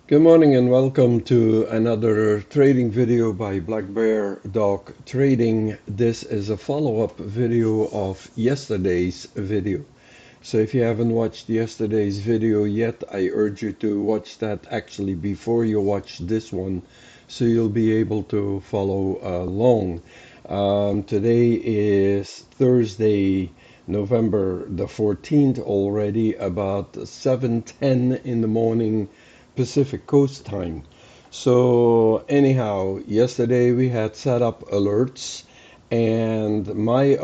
Good morning and welcome to another trading video by Black Bear Dog Trading. This is a follow-up video of yesterday's video. So if you haven't watched yesterday's video yet, I urge you to watch that actually before you watch this one, so you'll be able to follow along. Today is Thursday, November the 14th already, about 7:10 in the morning Pacific Coast time. So anyhow, yesterday we had set up alerts, and my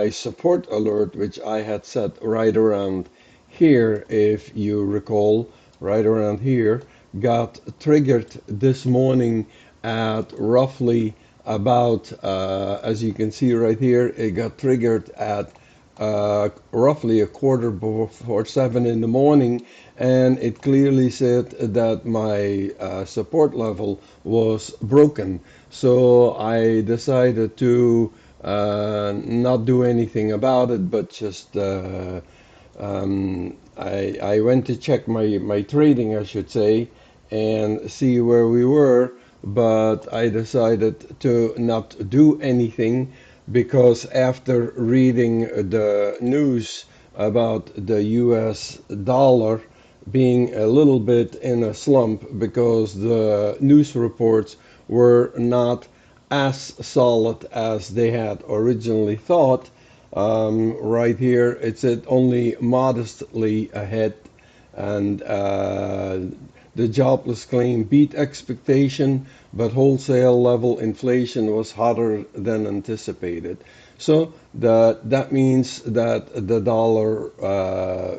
support alert, which I had set right around here, if you recall, right around here, got triggered this morning at roughly about, as you can see right here, it got triggered at roughly a quarter before 7 in the morning, and it clearly said that my support level was broken. So I decided to not do anything about it, but just I went to check my trading, I should say, and see where we were, but I decided to not do anything because after reading the news about the US dollar being a little bit in a slump because the news reports were not as solid as they had originally thought. Right here, it said only modestly ahead, and the jobless claim beat expectation, but wholesale level inflation was hotter than anticipated. So that means that the dollar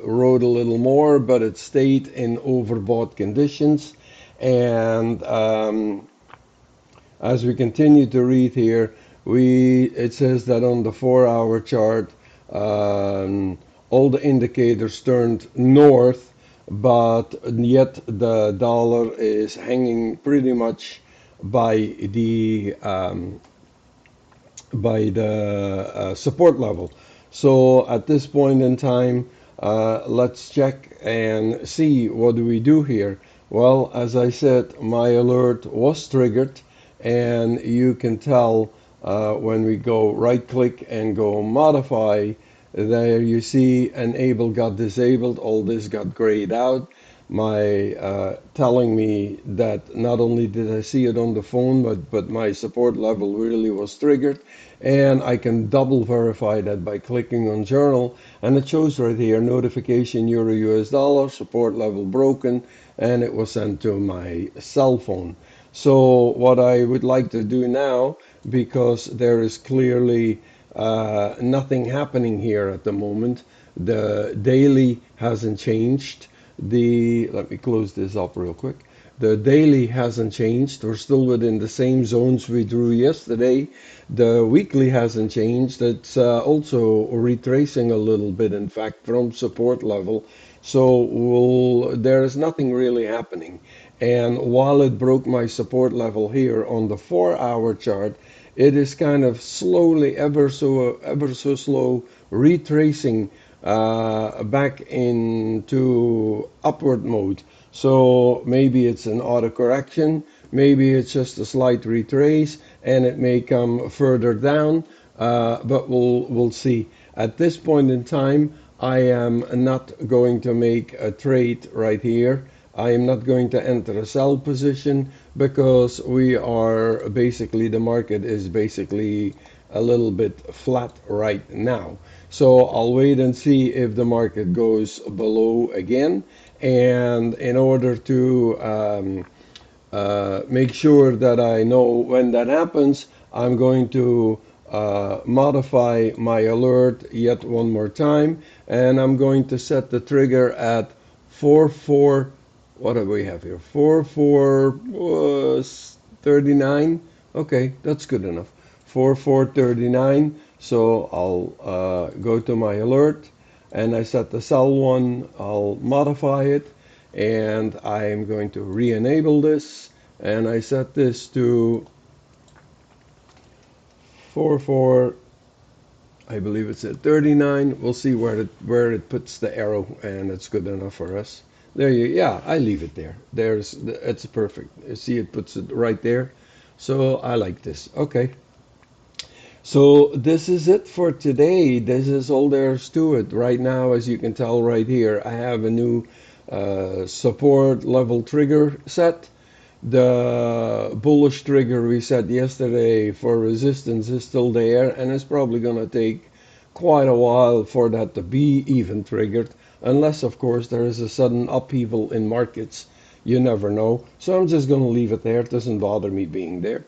rode a little more, but it stayed in overbought conditions. And as we continue to read here, it says that on the 4-hour chart, all the indicators turned north, but yet the dollar is hanging pretty much by the support level. So at this point in time, let's check and see what do we do here. Well, as I said, my alert was triggered, and you can tell when we go right click and go modify, there you see enable got disabled, all this got grayed out, my telling me that not only did I see it on the phone, but my support level really was triggered, and I can double verify that by clicking on journal, and it shows right here notification euro US dollar support level broken, and it was sent to my cell phone. So what I would like to do now, because there is clearly nothing happening here at the moment, the daily hasn't changed. Let me close this up real quick. The daily hasn't changed. We're still within the same zones we drew yesterday. The weekly hasn't changed. It's also retracing a little bit, in fact, from support level. So there is nothing really happening. And while it broke my support level here on the 4-hour chart, it is kind of slowly, ever so slow, retracing back into upward mode. So maybe it's an auto correction, maybe it's just a slight retrace, and it may come further down, but we'll see. At this point in time, I am not going to make a trade right here. I am not going to enter a sell position because the market is basically a little bit flat right now. So I'll wait and see if the market goes below again. And in order to make sure that I know when that happens, I'm going to modify my alert yet one more time, and I'm going to set the trigger at 4 4. What do we have here? 4 4 39. Okay, that's good enough. 4 4 39. So I'll go to my alert, and I set the sell one. I'll modify it, and I am going to re-enable this, and I set this to 4 4. I believe it's at 39. We'll see where it puts the arrow, and it's good enough for us. There you, yeah, I leave it there. It's perfect. You see, it puts it right there. So I like this. Okay. So this is it for today. This is all there is to it. Right now, as you can tell right here, I have a new support level trigger set. The bullish trigger we set yesterday for resistance is still there, and it's probably going to take quite a while for that to be even triggered, unless, of course, there is a sudden upheaval in markets. You never know. So I'm just going to leave it there. It doesn't bother me being there.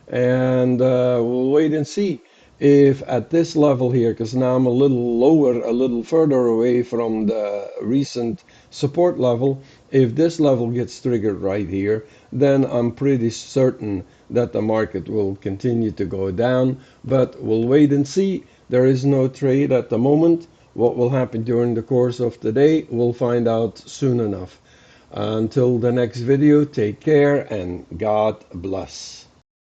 And we'll wait and see if at this level here, because now I'm a little lower, a little further away from the recent support level, if this level gets triggered right here, then I'm pretty certain that the market will continue to go down. But we'll wait and see. There is no trade at the moment. What will happen during the course of the day, we'll find out soon enough. Until the next video, take care and God bless.